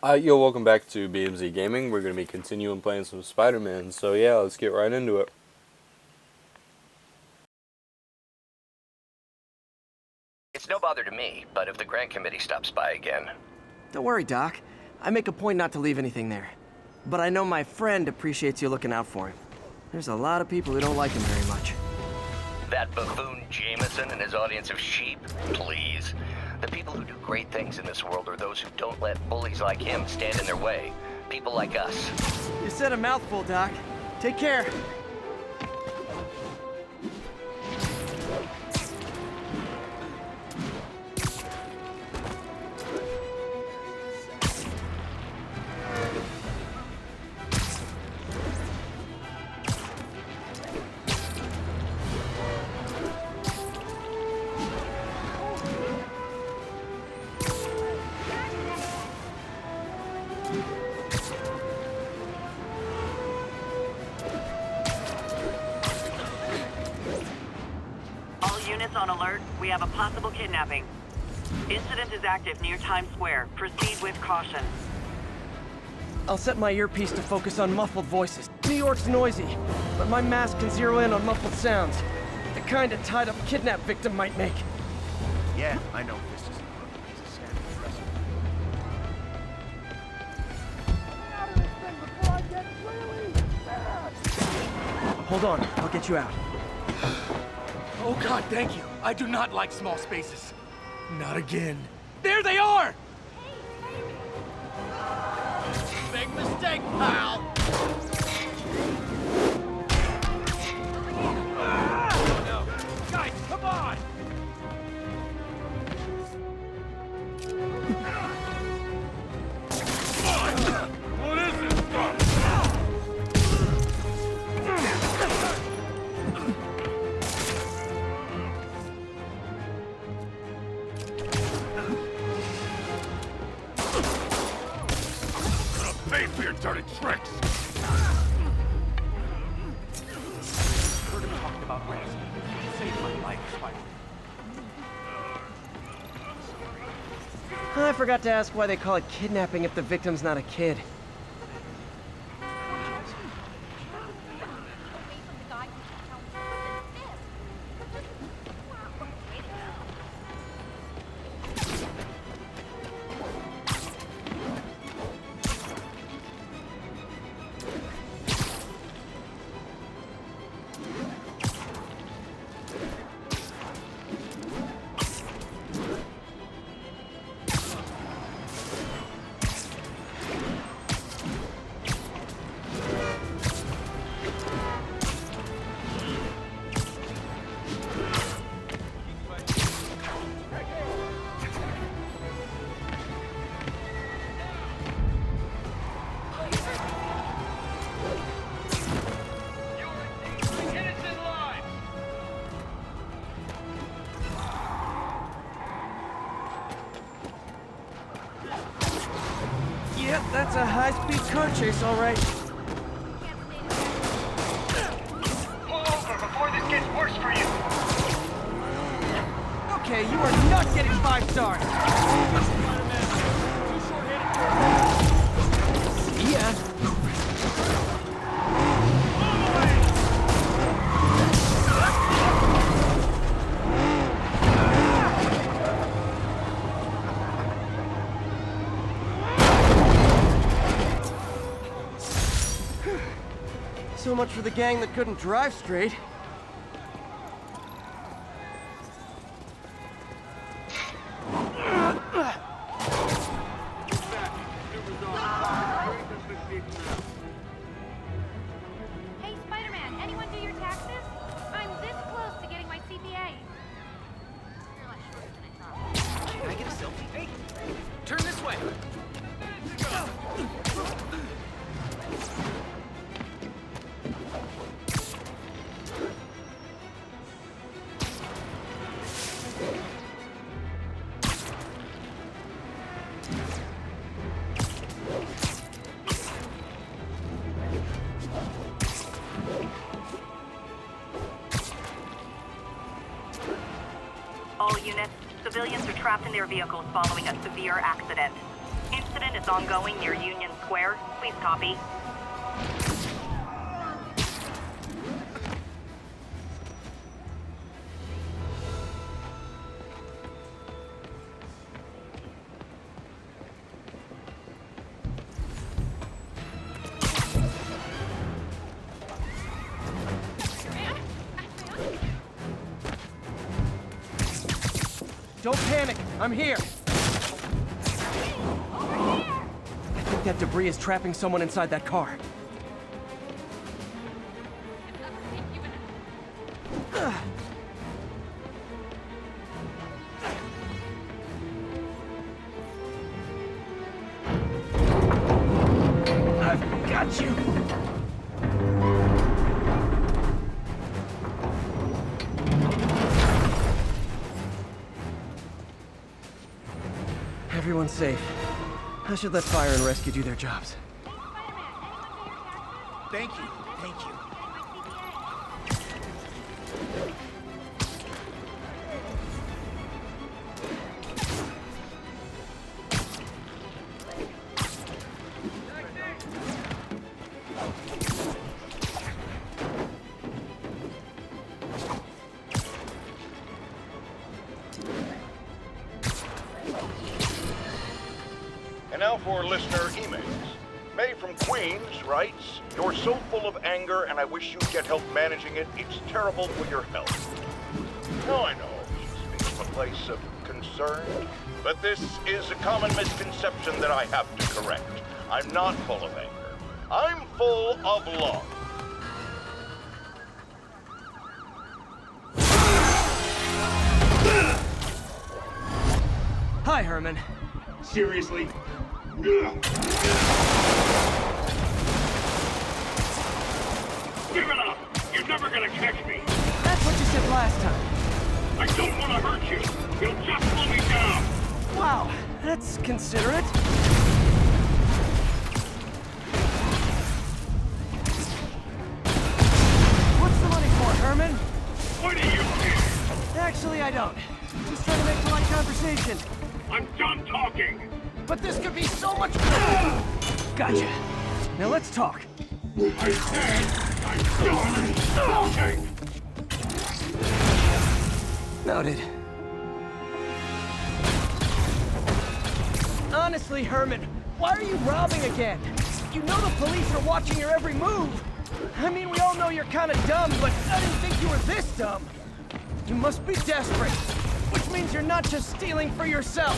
Yo, welcome back to BMZ Gaming. We're going to be continuing playing some Spider-Man, so yeah, let's get right into it. It's no bother to me, but if the grant committee stops by again... Don't worry, Doc. I make a point not to leave anything there. But I know my friend appreciates you looking out for him. There's a lot of people who don't like him very much. That buffoon Jameson and his audience of sheep? Please. The people who do great things in this world are those who don't let bullies like him stand in their way. People like us. You said a mouthful, Doc. Take care. Units on alert. We have a possible kidnapping. Incident is active near Times Square. Proceed with caution. I'll set my earpiece to focus on muffled voices. New York's noisy, but my mask can zero in on muffled sounds. The kind a tied-up kidnap victim might make. Yeah, I know this isn't perfect. He's a standard dresser. Hold on, I'll get you out. Oh God, thank you. I do not like small spaces. Not again. There they are! Big mistake, pal! Oh no. Guys, come on! What is this stuff? Pay for your dirty tricks! Heard him talking about ransom. He saved my life, Spider-Man. I forgot to ask why they call it kidnapping if the victim's not a kid. Yep, that's a high-speed car chase, all right. Pull over before this gets worse for you! Okay, you are not getting 5 stars. Yeah. So much for the gang that couldn't drive straight. Hey, Spider-Man, anyone do your taxes? I'm this close to getting my CPA. You're less shorter than I thought. Can I get a selfie? Hey! Turn this way! All units, civilians are trapped in their vehicles following a severe accident. Incident is ongoing near Union Square. Please copy. Don't panic. I'm here. I think that debris is trapping someone inside that car. I've got you. Everyone's safe. I should let fire and rescue do their jobs. Thank you. Thank you. And now for listener emails. May from Queens writes, "You're so full of anger and I wish you'd get help managing it. It's terrible for your health." Now I know he speaks from a place of concern, but this is a common misconception that I have to correct. I'm not full of anger. I'm full of love. Hi, Herman. Seriously? Give it up! You're never gonna catch me! That's what you said last time. I don't want to hurt you! You'll just slow me down! Wow, that's considerate. What's the money for, Herman? Why do you care? Actually, I don't. Just trying to make polite conversation. I'm done talking! But this could be so much better! Gotcha. Now let's talk. I said I'm done talking! Noted. Honestly, Herman, why are you robbing again? You know the police are watching your every move. I mean, we all know you're kind of dumb, but I didn't think you were this dumb. You must be desperate, which means you're not just stealing for yourself.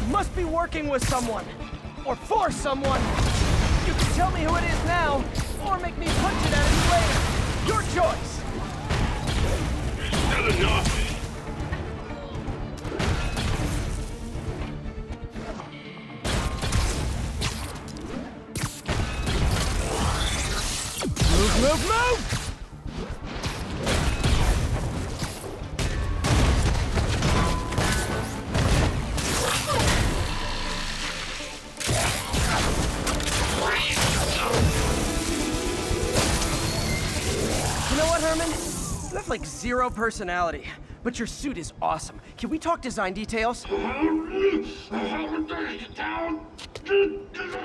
You must be working with someone, or for someone. You can tell me who it is now, or make me punch it at you later. Your choice. Still enough! Move, move, move! You know what, Herman? You have like zero personality, but your suit is awesome. Can we talk design details?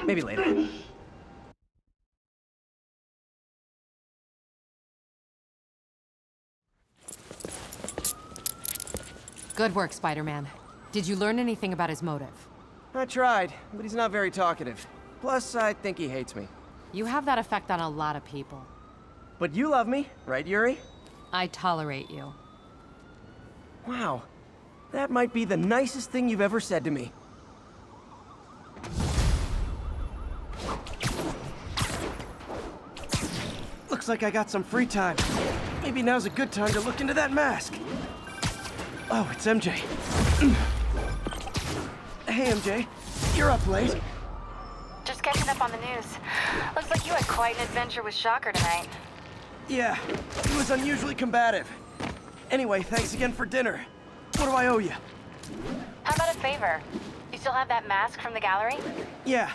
Maybe later. Good work, Spider-Man. Did you learn anything about his motive? I tried, but he's not very talkative. Plus, I think he hates me. You have that effect on a lot of people. But you love me, right, Yuri? I tolerate you. Wow. That might be the nicest thing you've ever said to me. Looks like I got some free time. Maybe now's a good time to look into that mask. Oh, it's MJ. Hey, MJ. You're up late. Just catching up on the news. Looks like you had quite an adventure with Shocker tonight. Yeah, he was unusually combative. Anyway, thanks again for dinner. What do I owe you? How about a favor? You still have that mask from the gallery? Yeah,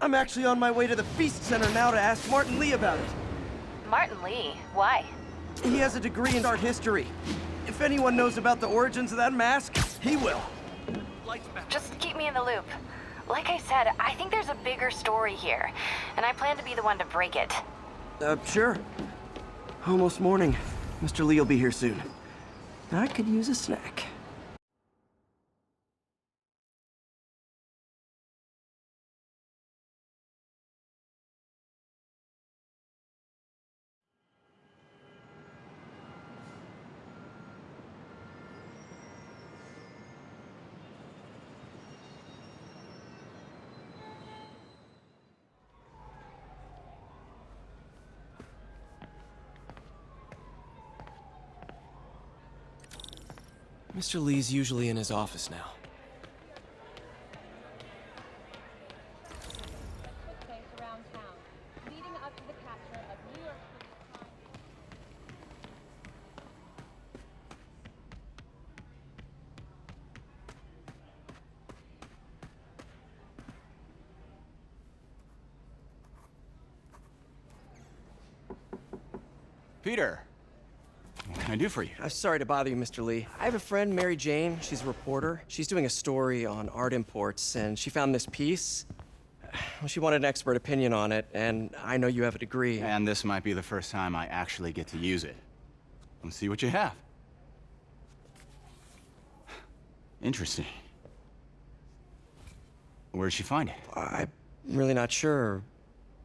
I'm actually on my way to the Feast Center now to ask Martin Lee about it. Martin Lee? Why? He has a degree in art history. If anyone knows about the origins of that mask, he will. Just keep me in the loop. Like I said, I think there's a bigger story here, and I plan to be the one to break it. Sure. Almost morning. Mr. Lee will be here soon. I could use a snack. Mr. Lee's usually in his office now. Peter, what can I do for you? I'm sorry to bother you, Mr. Lee. I have a friend, Mary Jane. She's a reporter. She's doing a story on art imports, and she found this piece. Well, she wanted an expert opinion on it, and I know you have a degree. And this might be the first time I actually get to use it. Let's see what you have. Interesting. Where'd she find it? I'm really not sure.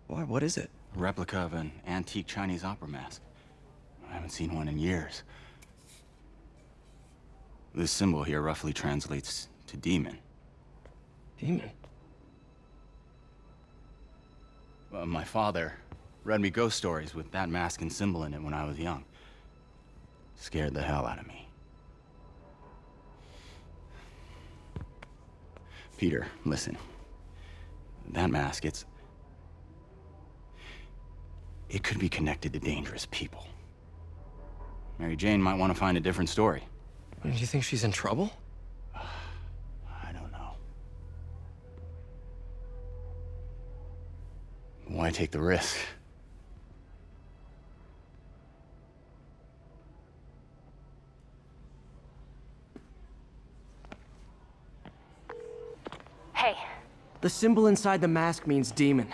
Why, what is it? A replica of an antique Chinese opera mask. I haven't seen one in years. This symbol here roughly translates to demon. Demon? My father read me ghost stories with that mask and symbol in it when I was young. Scared the hell out of me. Peter, listen. That mask, it could be connected to dangerous people. Mary Jane might want to find a different story. Do you think she's in trouble? I don't know. Why take the risk? Hey. The symbol inside the mask means demon.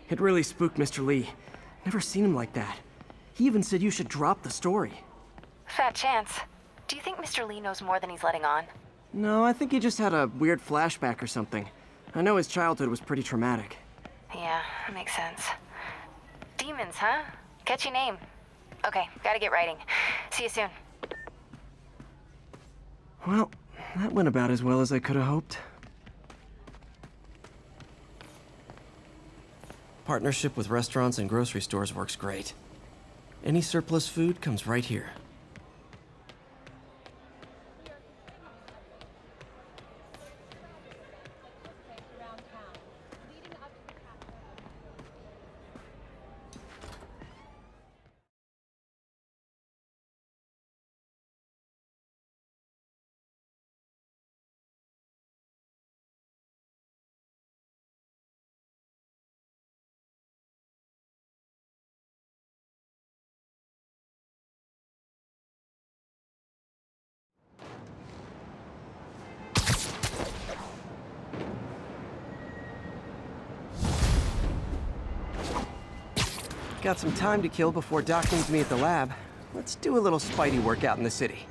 It really spooked Mr. Lee. Never seen him like that. He even said you should drop the story. Fat chance. Do you think Mr. Lee knows more than he's letting on? No, I think he just had a weird flashback or something. I know his childhood was pretty traumatic. Yeah, that makes sense. Demons, huh? Catchy name. Okay, gotta get writing. See you soon. Well, that went about as well as I could have hoped. Partnership with restaurants and grocery stores works great. Any surplus food comes right here. Got some time to kill before Doc needs me at the lab. Let's do a little Spidey workout in the city.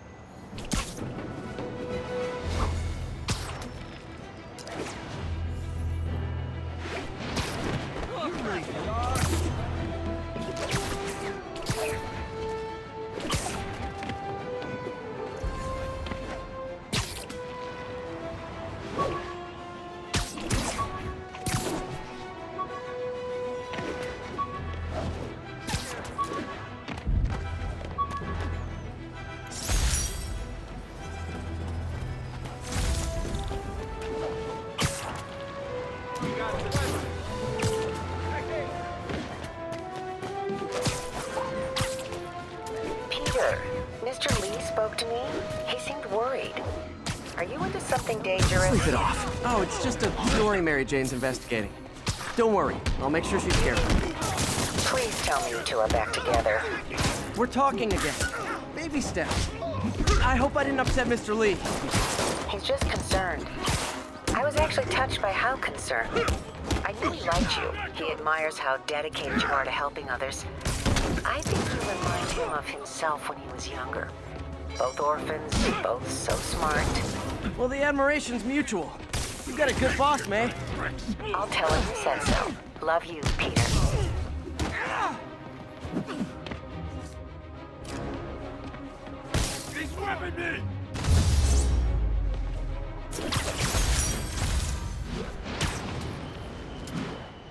Mr. Lee spoke to me. He seemed worried. Are you into something dangerous? Sleep it off. Oh, it's just a story Mary Jane's investigating. Don't worry, I'll make sure she's careful. Please tell me you two are back together. We're talking again. Baby steps. I hope I didn't upset Mr. Lee. He's just concerned. I was was actually touched by how concern. I knew he liked you. He admires how dedicated you are to helping others. I think you remind him of himself when he was younger. Both orphans, both so smart. Well, the admiration's mutual. You've got a good boss, May. I'll tell him you said so. Love you, Peter. He's grabbing me!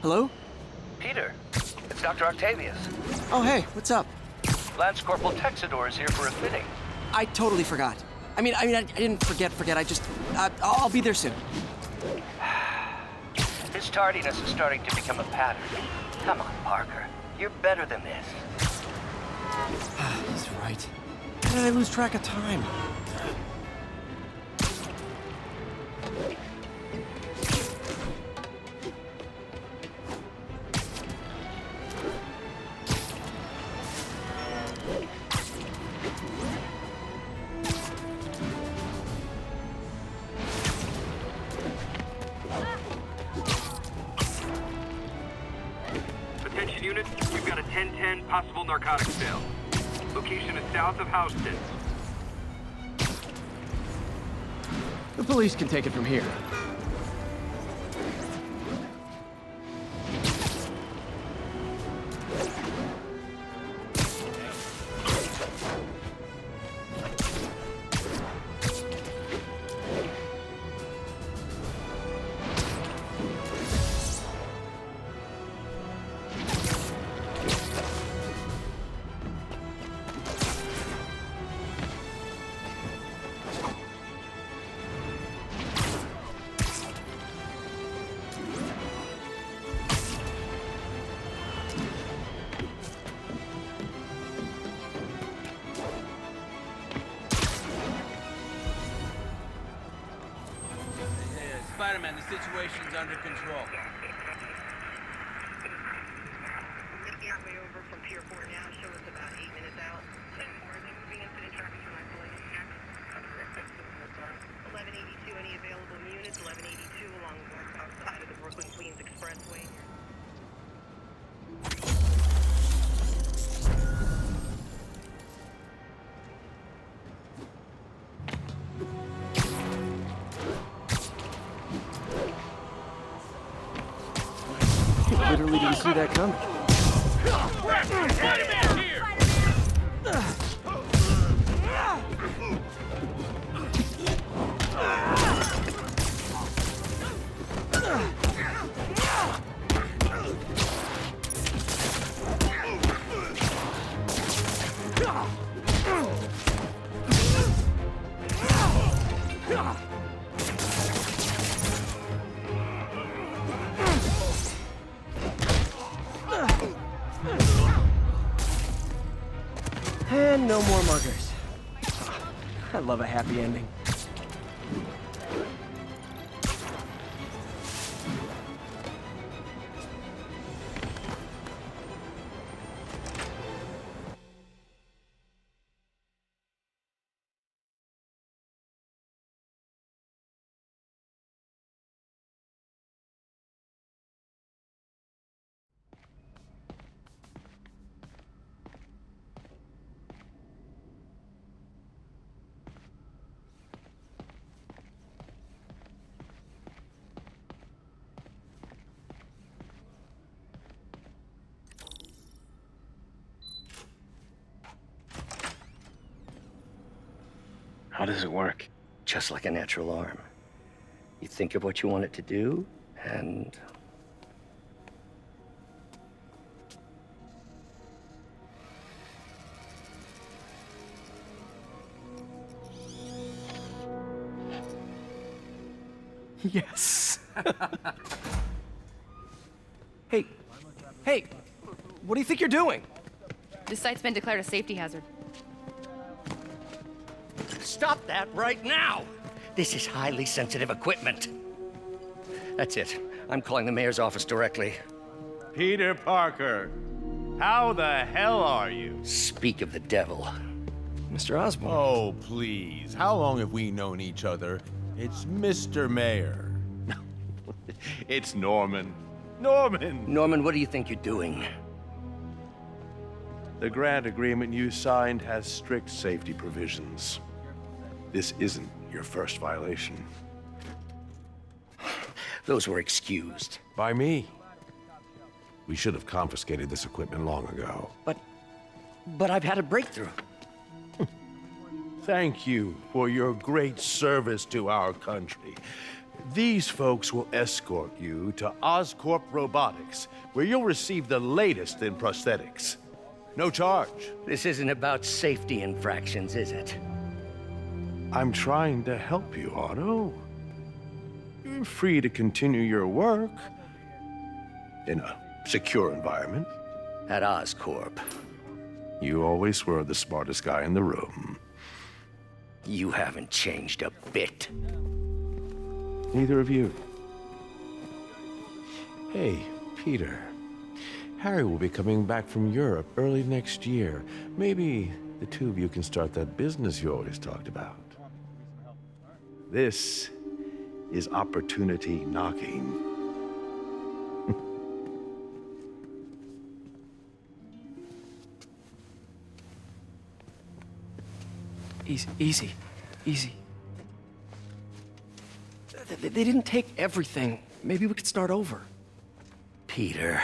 Hello? Peter, it's Dr. Octavius. Oh, hey, what's up? Lance Corporal Texador is here for a fitting. I totally forgot. I didn't forget. I'll be there soon. His tardiness is starting to become a pattern. Come on, Parker. You're better than this. He's right. How did I lose track of time? Attention units, we've got a 10-10 possible narcotics sale. Location is south of Houston. The police can take it from here. Spider-Man, the situation's under control. Got me over from Pier 4 now. Show us about 8 minutes out. 10-4, they moving incident traffic from isolation. 1182, any available units? 1182 along the northbound side of the Brooklyn-Queens Expressway. Literally didn't see that coming. Spider-Man here! And no more muggers. I love a happy ending. How does it work? Just like a natural arm. You think of what you want it to do, and... Yes. Hey, what do you think you're doing? This site's been declared a safety hazard. Stop that right now! This is highly sensitive equipment. That's it. I'm calling the mayor's office directly. Peter Parker, how the hell are you? Speak of the devil. Mr. Osborn. Oh, please. How long have we known each other? It's Mr. Mayor. It's Norman. Norman! Norman, what do you think you're doing? The grant agreement you signed has strict safety provisions. This isn't your first violation. Those were excused. By me. We should have confiscated this equipment long ago. But I've had a breakthrough. Thank you for your great service to our country. These folks will escort you to Oscorp Robotics, where you'll receive the latest in prosthetics. No charge. This isn't about safety infractions, is it? I'm trying to help you, Otto. You're free to continue your work in a secure environment. At Oscorp. You always were the smartest guy in the room. You haven't changed a bit. Neither of you. Hey, Peter. Harry will be coming back from Europe early next year. Maybe the two of you can start that business you always talked about. This is opportunity knocking. Easy. They didn't take everything. Maybe we could start over. Peter,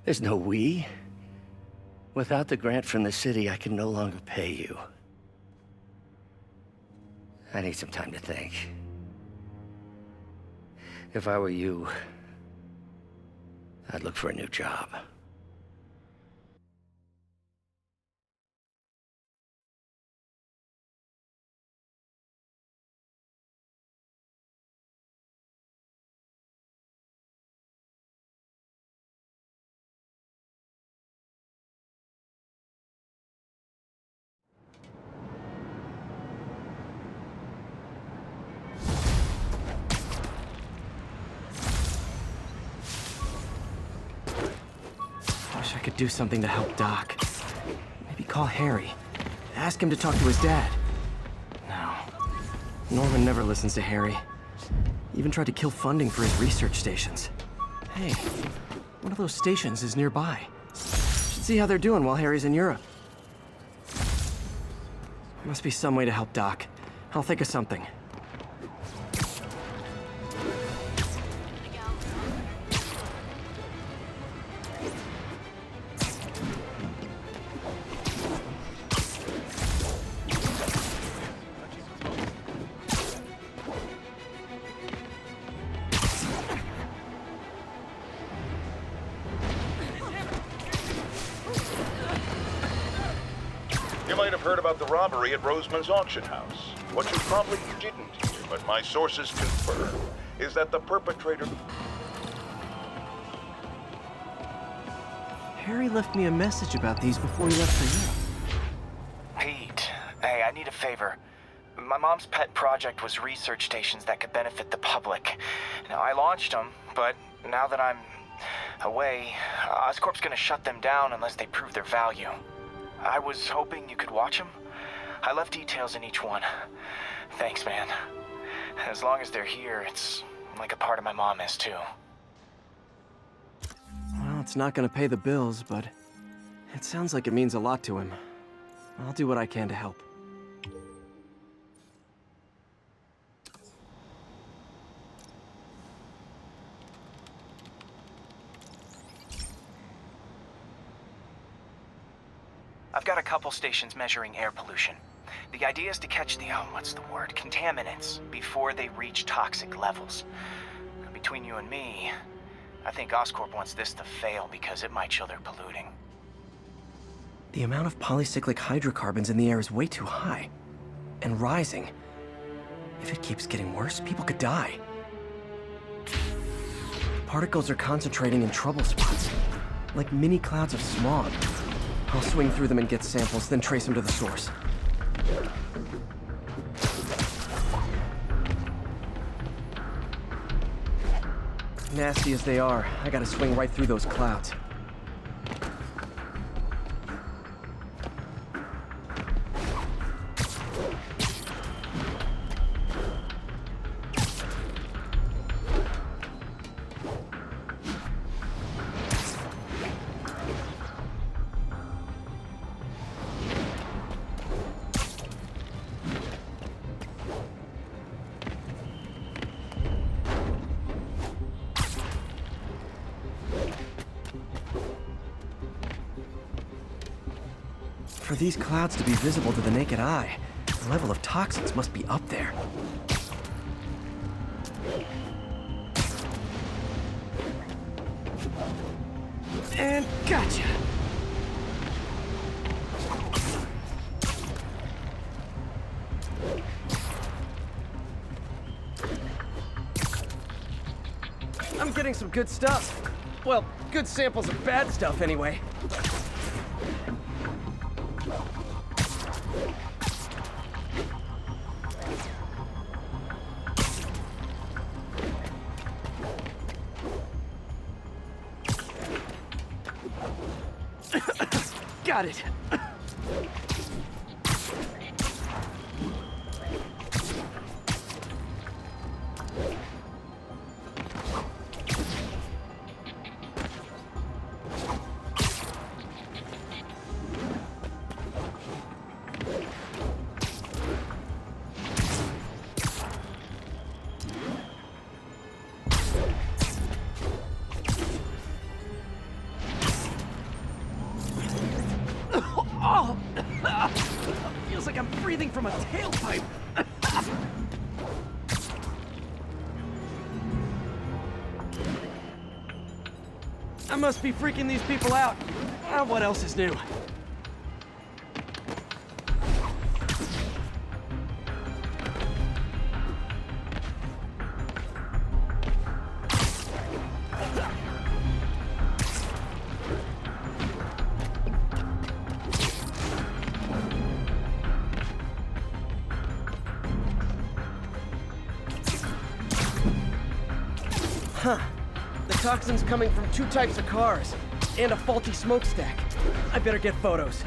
there's no we. Without the grant from the city, I can no longer pay you. I need some time to think. If I were you, I'd look for a new job. Wish I could do something to help Doc. Maybe call Harry. Ask him to talk to his dad. No. Norman never listens to Harry. Even tried to kill funding for his research stations. Hey, one of those stations is nearby. Should see how they're doing while Harry's in Europe. Must be some way to help Doc. I'll think of something. You might have heard about the robbery at Roseman's auction house. What you probably didn't hear, but my sources confirm, is that the perpetrator... Harry left me a message about these before he left for Europe. Pete, hey, I need a favor. My mom's pet project was research stations that could benefit the public. Now, I launched them, but now that I'm away, Oscorp's gonna shut them down unless they prove their value. I was hoping you could watch them. I left details in each one. Thanks, man. As long as they're here, it's like a part of my mom is, too. Well, it's not gonna pay the bills, but it sounds like it means a lot to him. I'll do what I can to help. I've got a couple stations measuring air pollution. The idea is to catch the, contaminants before they reach toxic levels. Between you and me, I think Oscorp wants this to fail because it might show they're polluting. The amount of polycyclic hydrocarbons in the air is way too high. And rising. If it keeps getting worse, people could die. Particles are concentrating in trouble spots, like mini clouds of smog. I'll swing through them and get samples, then trace them to the source. Nasty as they are, I gotta swing right through those clouds. For these clouds to be visible to the naked eye, the level of toxins must be up there. And gotcha! I'm getting some good stuff. Well, good samples of bad stuff anyway. Got it. Oh! Feels like I'm breathing from a tailpipe. I must be freaking these people out. What else is new? Huh. The toxin's coming from 2 types of cars, and a faulty smokestack. I better get photos.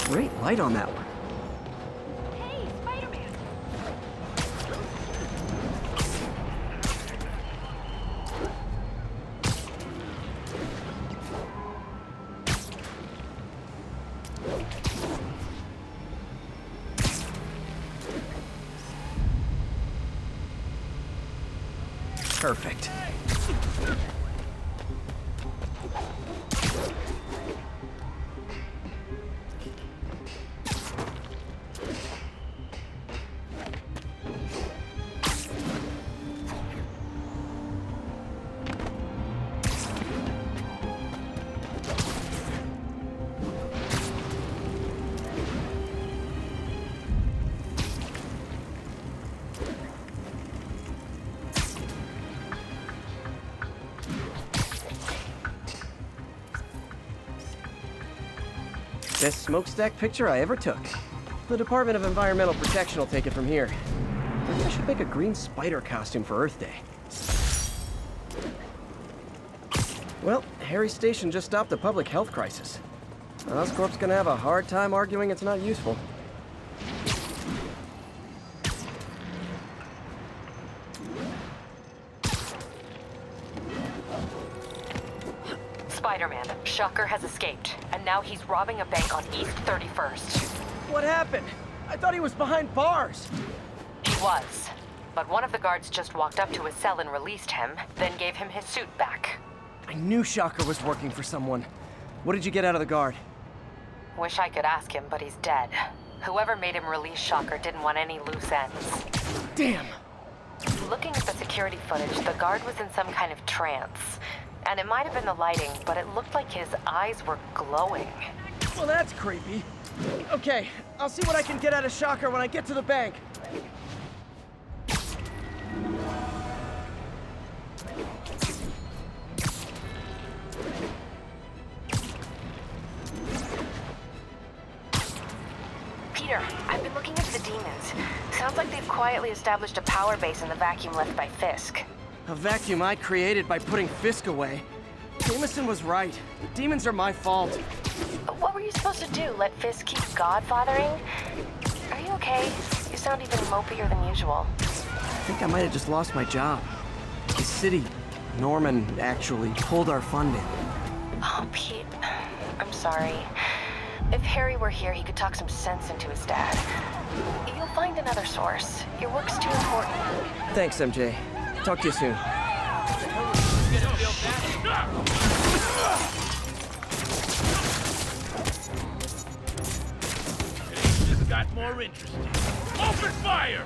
Great light on that one. Hey, Spider-Man! Perfect. Best smokestack picture I ever took. The Department of Environmental Protection will take it from here. Maybe I should make a green spider costume for Earth Day. Well, Harry Station just stopped a public health crisis. Oscorp's gonna have a hard time arguing it's not useful. Spider-Man, Shocker has escaped, and now he's robbing a bank on East 31st. What happened? I thought he was behind bars. He was, but one of the guards just walked up to his cell and released him, then gave him his suit back. I knew Shocker was working for someone. What did you get out of the guard? Wish I could ask him, but he's dead. Whoever made him release Shocker didn't want any loose ends. Damn! Looking at the security footage, the guard was in some kind of trance. And it might have been the lighting, but it looked like his eyes were glowing. Well, that's creepy. Okay, I'll see what I can get out of Shocker when I get to the bank. Peter, I've been looking into the demons. Sounds like they've quietly established a power base in the vacuum left by Fisk. A vacuum I created by putting Fisk away. Jameson was right. The demons are my fault. What were you supposed to do? Let Fisk keep godfathering? Are you okay? You sound even mopier than usual. I think I might have just lost my job. The city, Norman, actually pulled our funding. Oh, Pete, I'm sorry. If Harry were here, he could talk some sense into his dad. You'll find another source. Your work's too important. Thanks, MJ. Talk to you soon. This got more interesting. Open fire!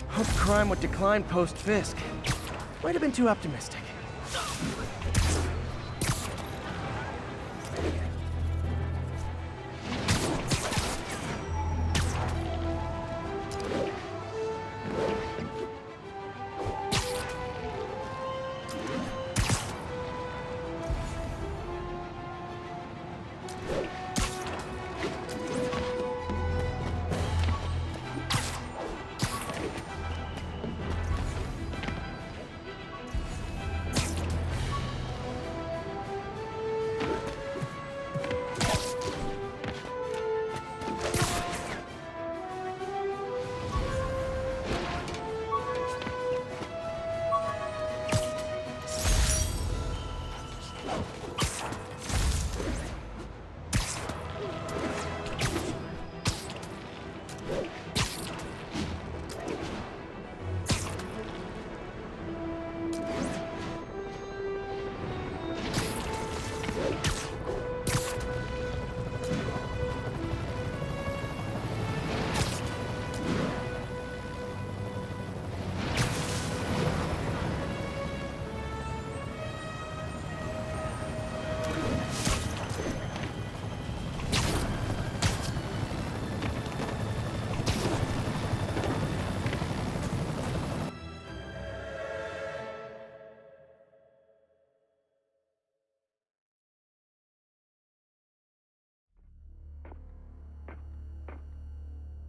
Hope crime would decline post-Fisk. Might have been too optimistic.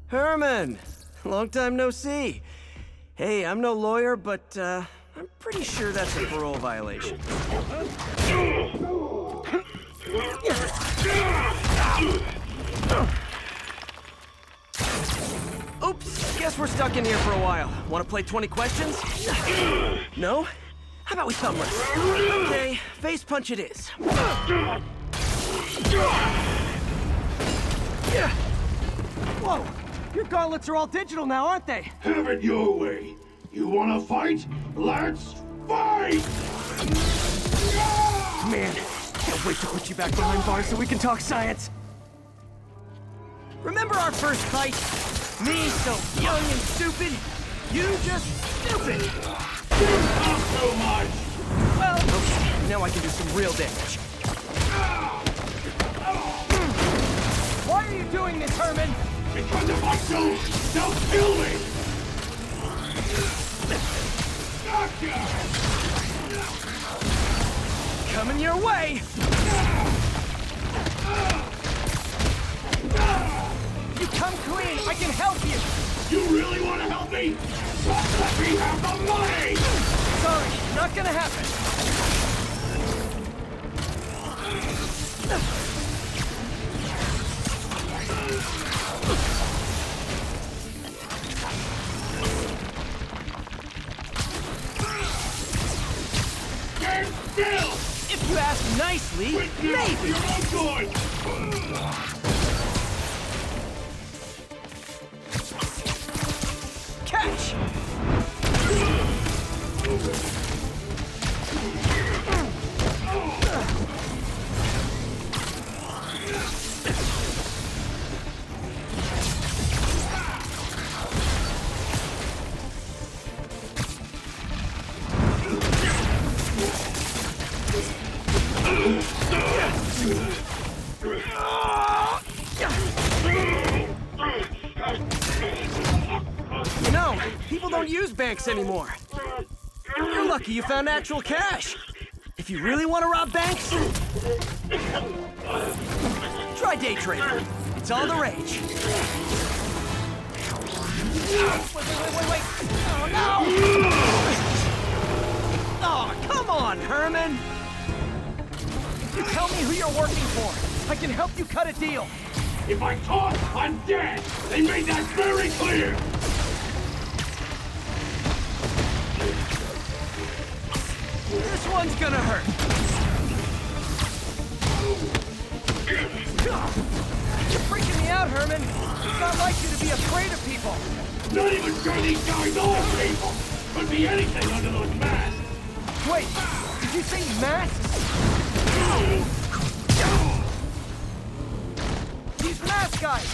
Herman! Long time no see. Hey, I'm no lawyer, but I'm pretty sure that's a parole violation. Oops, guess we're stuck in here for a while. Want to play 20 questions? No? How about we thumb wrestle? Okay, face punch it is. Whoa! Your gauntlets are all digital now, aren't they? Have it your way. You wanna fight? Let's fight! Man, can't wait to put you back behind bars so we can talk science. Remember our first fight? Me so young and stupid, you just stupid. Not so much. Well, okay, now I can do some real damage. Why are you doing this, Herman? Because if I don't, they'll kill me! Gotcha! Coming your way! You come clean, I can help you! You really want to help me? Let me have the money! Sorry, not gonna happen. Stand still! If you ask nicely, maybe! You're no good! Catch! You know, people don't use banks anymore. You're lucky you found actual cash. If you really want to rob banks, try day trading. It's all the rage. Wait. Oh, no! Oh, come on, Herman! You tell me who you're working for. I can help you cut a deal. If I talk, I'm dead! They made that very clear! This one's gonna hurt. You're freaking me out, Herman. It's not like you to be afraid of people. Not even sure these guys are people! Could be anything under those masks! Wait, did you say masks? These mask guys!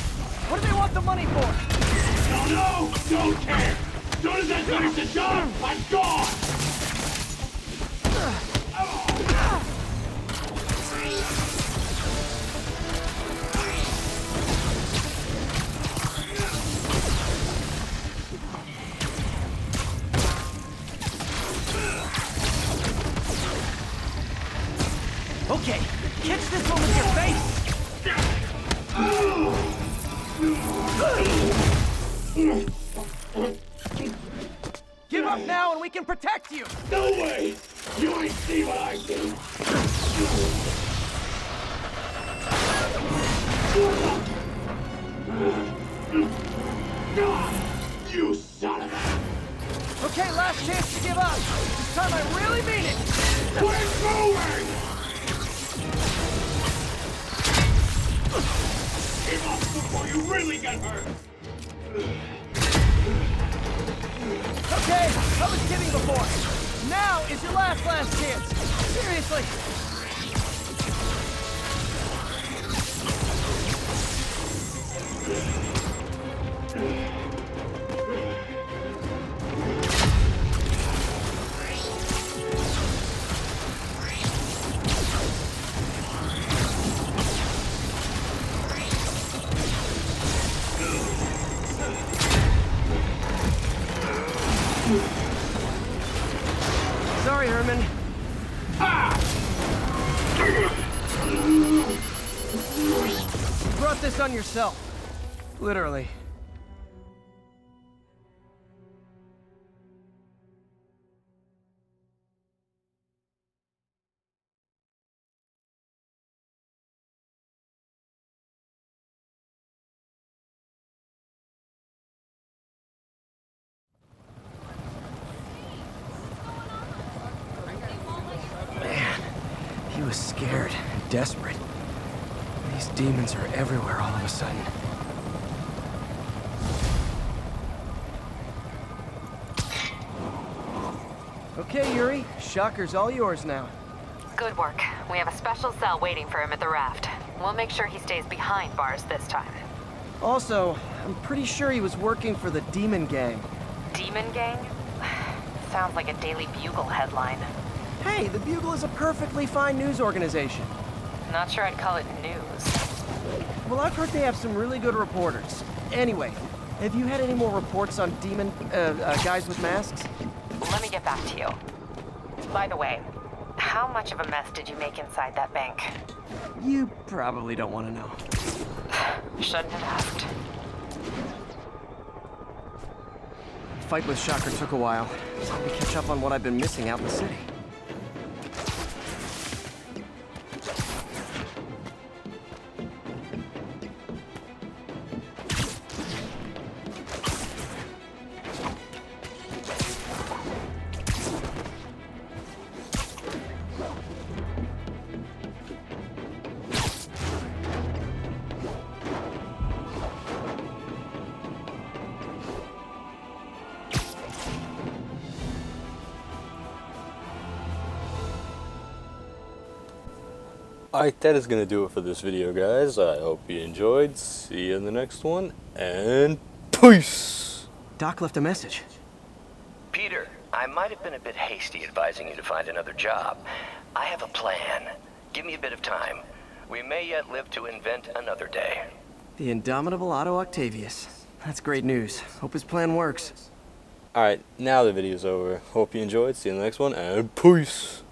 What do they want the money for? Don't care! Soon as I finish the job, I'm gone! Okay, catch this one with your face! Give up now and we can protect you! No way! You ain't see what I do! You son of a... Okay, last chance to give up. This time I really mean it! We're moving! Give up before you really get hurt! Okay, I was kidding before. Now is your last chance. Seriously. Sorry, Herman. You brought this on yourself. Literally. He was scared and desperate. These demons are everywhere all of a sudden. Okay, Yuri. Shocker's all yours now. Good work. We have a special cell waiting for him at the raft. We'll make sure he stays behind bars this time. Also, I'm pretty sure he was working for the Demon Gang. Demon Gang? Sounds like a Daily Bugle headline. Hey, the Bugle is a perfectly fine news organization. Not sure I'd call it news. Well, I've heard they have some really good reporters. Anyway, have you had any more reports on demon, guys with masks? Let me get back to you. By the way, how much of a mess did you make inside that bank? You probably don't want to know. Shouldn't have asked. The fight with Shocker took a while. It's hard to catch up on what I've been missing out in the city. Alright, that is going to do it for this video, guys. I hope you enjoyed. See you in the next one, and peace! Doc left a message. Peter, I might have been a bit hasty advising you to find another job. I have a plan. Give me a bit of time. We may yet live to invent another day. The indomitable Otto Octavius. That's great news. Hope his plan works. Alright, now the video's over. Hope you enjoyed. See you in the next one, and peace!